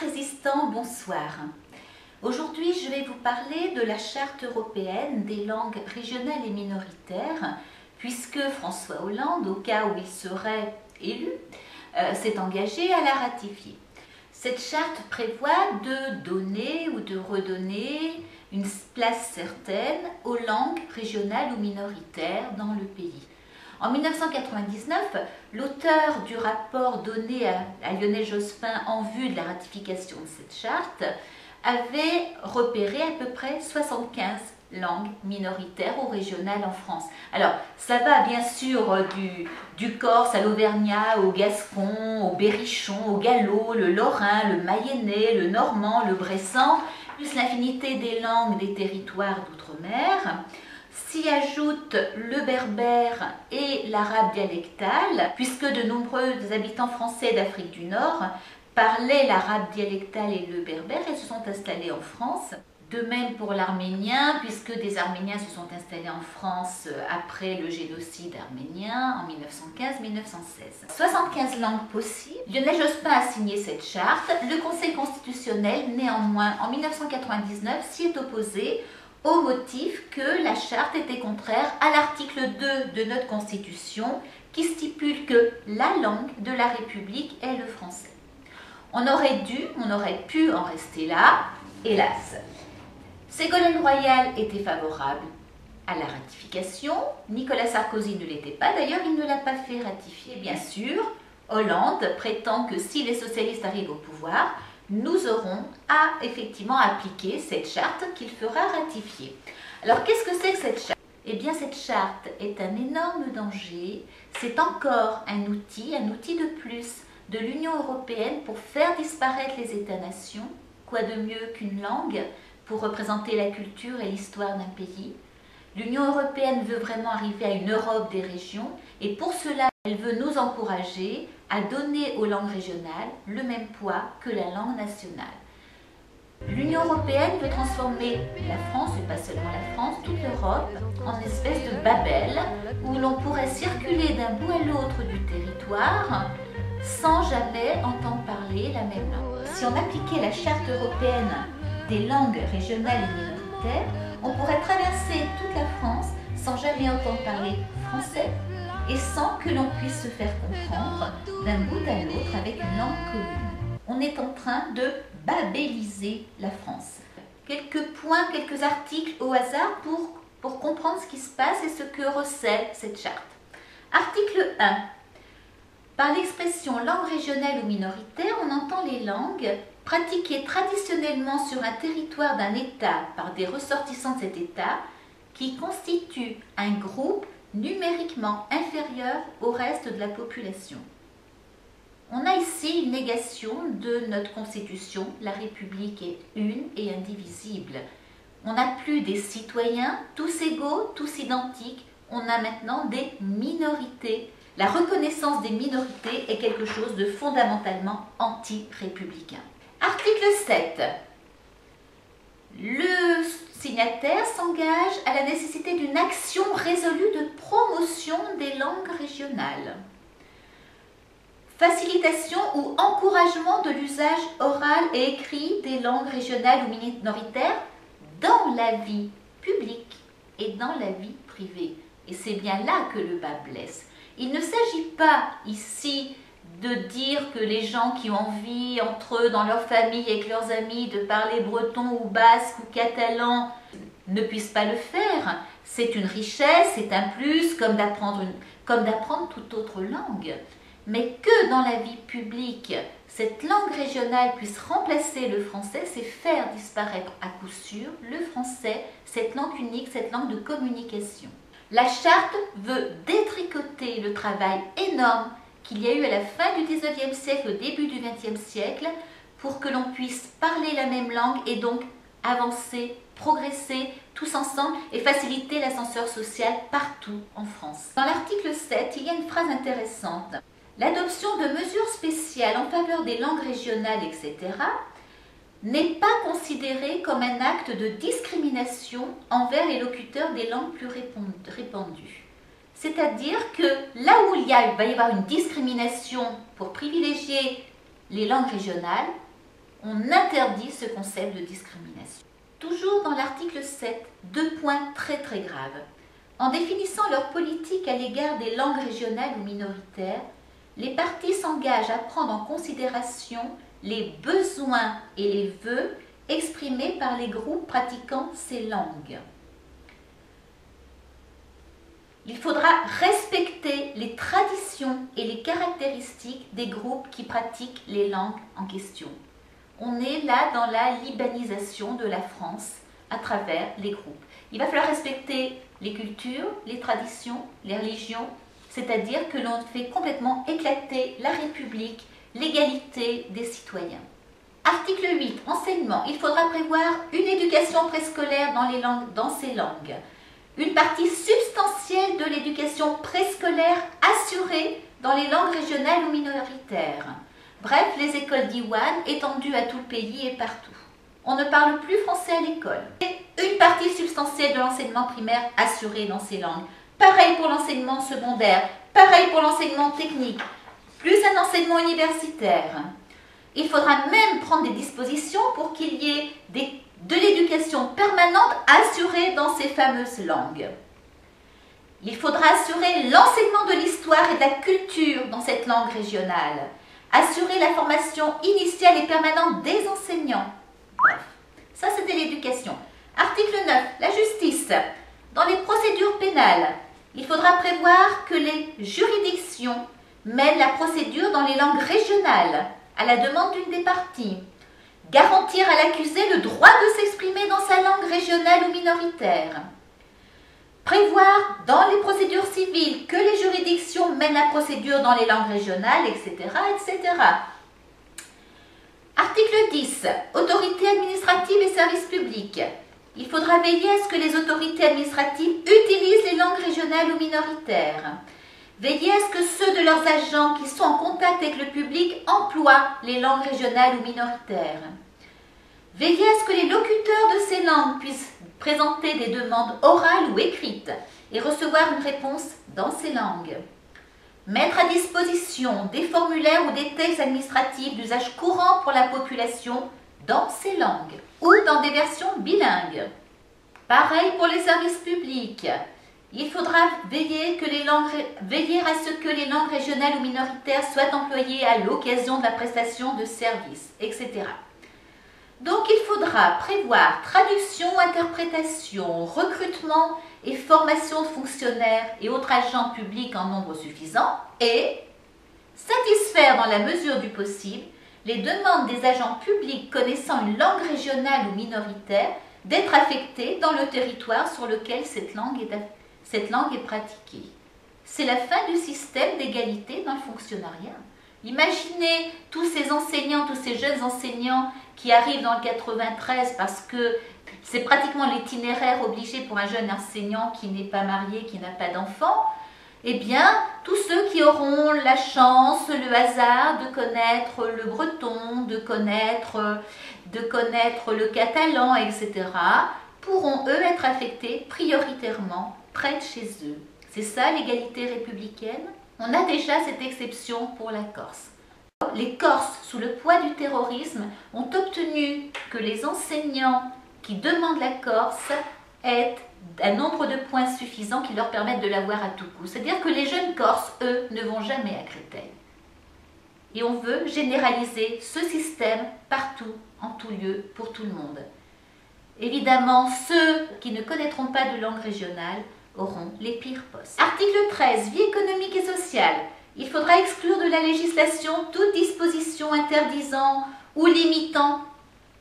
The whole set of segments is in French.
Résistants, bonsoir. Aujourd'hui, je vais vous parler de la Charte européenne des langues régionales et minoritaires, puisque François Hollande, au cas où il serait élu, s'est engagé à la ratifier. Cette charte prévoit de donner ou de redonner une place certaine aux langues régionales ou minoritaires dans le pays. En 1999, l'auteur du rapport donné à Lionel Jospin en vue de la ratification de cette charte avait repéré à peu près 75 langues minoritaires ou régionales en France. Alors, ça va bien sûr du corse à l'auvergnat, au gascon, au berrichon, au gallo, le lorrain, le mayennais, le normand, le bressan, plus l'infinité des langues des territoires d'outre-mer. S'y ajoute le berbère et l'arabe dialectal, puisque de nombreux habitants français d'Afrique du Nord parlaient l'arabe dialectal et le berbère et se sont installés en France. De même pour l'arménien, puisque des Arméniens se sont installés en France après le génocide arménien en 1915-1916. 75 langues possibles. Lionel Jospin a signé cette charte. Le Conseil constitutionnel, néanmoins, en 1999, s'y est opposé au motif que la charte était contraire à l'article 2 de notre Constitution qui stipule que la langue de la République est le français. On aurait pu en rester là, hélas. Ségolène Royal était favorable à la ratification, Nicolas Sarkozy ne l'était pas, d'ailleurs il ne l'a pas fait ratifier. Bien sûr, Hollande prétend que si les socialistes arrivent au pouvoir, nous aurons à effectivement appliquer cette charte qu'il fera ratifier. Alors qu'est-ce que c'est que cette charte? Eh bien cette charte est un énorme danger, c'est encore un outil de plus de l'Union européenne pour faire disparaître les États-nations. Quoi de mieux qu'une langue pour représenter la culture et l'histoire d'un pays? L'Union européenne veut vraiment arriver à une Europe des régions et pour cela, elle veut nous encourager à donner aux langues régionales le même poids que la langue nationale. L'Union européenne veut transformer la France, et pas seulement la France, toute l'Europe, en une espèce de Babel où l'on pourrait circuler d'un bout à l'autre du territoire sans jamais entendre parler la même langue. Si on appliquait la Charte européenne des langues régionales et minoritaires, on pourrait traverser toute la France sans jamais entendre parler français et sans que l'on puisse se faire comprendre d'un bout à l'autre avec une langue commune. On est en train de babéliser la France. Quelques points, quelques articles au hasard pour comprendre ce qui se passe et ce que recèle cette charte. Article 1. Par l'expression langue régionale ou minoritaire, on entend les langues pratiquées traditionnellement sur un territoire d'un État par des ressortissants de cet État qui constituent un groupe numériquement inférieur au reste de la population. On a ici une négation de notre Constitution. La République est une et indivisible. On n'a plus des citoyens, tous égaux, tous identiques. On a maintenant des minorités. La reconnaissance des minorités est quelque chose de fondamentalement anti-républicain. Article 7. Le signataire s'engage à la nécessité d'une action résolue de promotion des langues régionales. Facilitation ou encouragement de l'usage oral et écrit des langues régionales ou minoritaires dans la vie publique et dans la vie privée. Et c'est bien là que le bas blesse. Il ne s'agit pas ici de dire que les gens qui ont envie entre eux, dans leur famille, avec leurs amis, de parler breton ou basque ou catalan, ne puissent pas le faire. C'est une richesse, c'est un plus, comme d'apprendre toute autre langue. Mais que dans la vie publique, cette langue régionale puisse remplacer le français, c'est faire disparaître à coup sûr le français, cette langue unique, cette langue de communication. La charte veut détricoter le travail énorme qu'il y a eu à la fin du 19e siècle, au début du 20e siècle, pour que l'on puisse parler la même langue et donc avancer, progresser tous ensemble et faciliter l'ascenseur social partout en France. Dans l'article 7, il y a une phrase intéressante. L'adoption de mesures spéciales en faveur des langues régionales, etc., n'est pas considéré comme un acte de discrimination envers les locuteurs des langues plus répandues. C'est-à-dire que là où il va y avoir une discrimination pour privilégier les langues régionales, on interdit ce concept de discrimination. Toujours dans l'article 7, deux points très graves. En définissant leur politique à l'égard des langues régionales ou minoritaires, les parties s'engagent à prendre en considération les besoins et les vœux exprimés par les groupes pratiquant ces langues. Il faudra respecter les traditions et les caractéristiques des groupes qui pratiquent les langues en question. On est là dans la libanisation de la France à travers les groupes. Il va falloir respecter les cultures, les traditions, les religions, c'est-à-dire que l'on fait complètement éclater la République, l'égalité des citoyens. Article 8, enseignement. Il faudra prévoir une éducation préscolaire dans ces langues. Une partie substantielle de l'éducation préscolaire assurée dans les langues régionales ou minoritaires. Bref, les écoles d'Iwan étendues à tout le pays et partout. On ne parle plus français à l'école. Une partie substantielle de l'enseignement primaire assurée dans ces langues. Pareil pour l'enseignement secondaire, pareil pour l'enseignement technique, plus un enseignement universitaire. Il faudra même prendre des dispositions pour qu'il y ait de l'éducation permanente assurée dans ces fameuses langues. Il faudra assurer l'enseignement de l'histoire et de la culture dans cette langue régionale. Assurer la formation initiale et permanente des enseignants. Bref, ça c'était l'éducation. Article 9, la justice. Dans les procédures pénales, il faudra prévoir que les juridictions mènent la procédure dans les langues régionales, à la demande d'une des parties. Garantir à l'accusé le droit de s'exprimer dans sa langue régionale ou minoritaire. Prévoir dans les procédures civiles que les juridictions mènent la procédure dans les langues régionales, etc., etc. Article 10. Autorités administratives et services publics. Il faudra veiller à ce que les autorités administratives utilisent les langues régionales ou minoritaires. Veiller à ce que ceux de leurs agents qui sont en contact avec le public emploient les langues régionales ou minoritaires. Veiller à ce que les locuteurs de ces langues puissent présenter des demandes orales ou écrites et recevoir une réponse dans ces langues. Mettre à disposition des formulaires ou des textes administratifs d'usage courant pour la population dans ces langues ou dans des versions bilingues. Pareil pour les services publics. Il faudra veiller à ce que les langues régionales ou minoritaires soient employées à l'occasion de la prestation de services, etc. Donc il faudra prévoir traduction, interprétation, recrutement et formation de fonctionnaires et autres agents publics en nombre suffisant et satisfaire dans la mesure du possible les demandes des agents publics connaissant une langue régionale ou minoritaire d'être affectés dans le territoire sur lequel cette langue est pratiquée. C'est la fin du système d'égalité dans le fonctionnariat. Imaginez tous ces enseignants, tous ces jeunes enseignants qui arrivent dans le 93 parce que c'est pratiquement l'itinéraire obligé pour un jeune enseignant qui n'est pas marié, qui n'a pas d'enfant. Eh bien, tous ceux qui auront la chance, le hasard de connaître le breton, de connaître le catalan, etc., pourront eux être affectés prioritairement près de chez eux. C'est ça l'égalité républicaine. On a déjà cette exception pour la Corse. Les Corses, sous le poids du terrorisme, ont obtenu que les enseignants qui demandent la Corse aient un nombre de points suffisants qui leur permettent de l'avoir à tout coup. C'est-à-dire que les jeunes Corses, eux, ne vont jamais à Créteil. Et on veut généraliser ce système partout, en tout lieu, pour tout le monde. Évidemment, ceux qui ne connaîtront pas de langue régionale auront les pires postes. Article 13. Vie économique et sociale. Il faudra exclure de la législation toute disposition interdisant ou limitant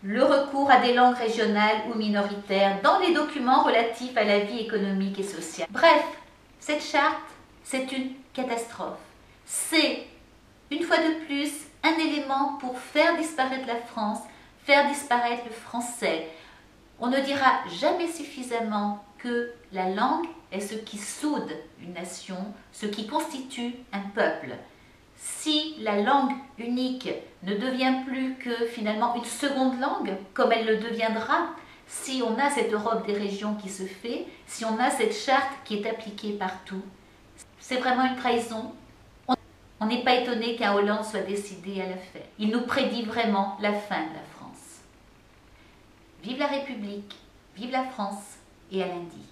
le recours à des langues régionales ou minoritaires dans les documents relatifs à la vie économique et sociale. Bref, cette charte, c'est une catastrophe. C'est, une fois de plus, un élément pour faire disparaître la France, faire disparaître le français. On ne dira jamais suffisamment que la langue est ce qui soude une nation, ce qui constitue un peuple. si la langue unique ne devient plus que finalement une seconde langue, comme elle le deviendra, si on a cette Europe des régions qui se fait, si on a cette charte qui est appliquée partout, c'est vraiment une trahison. On n'est pas étonné qu'un Hollande soit décidé à la faire. Il nous prédit vraiment la fin de la France. Vive la République, vive la France et à lundi.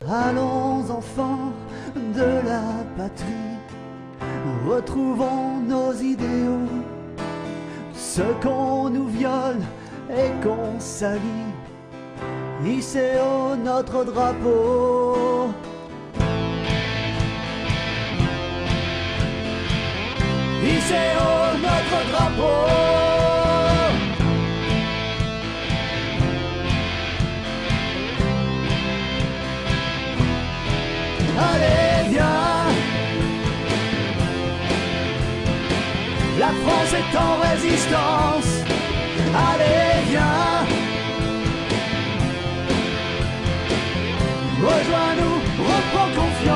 Allons enfants de la patrie, retrouvons nos idéaux, ce qu'on nous viole et qu'on salit, hissez haut notre drapeau. Hissez haut notre drapeau. Allez, viens, la France est en résistance. Allez, viens, rejoins-nous, reprends confiance.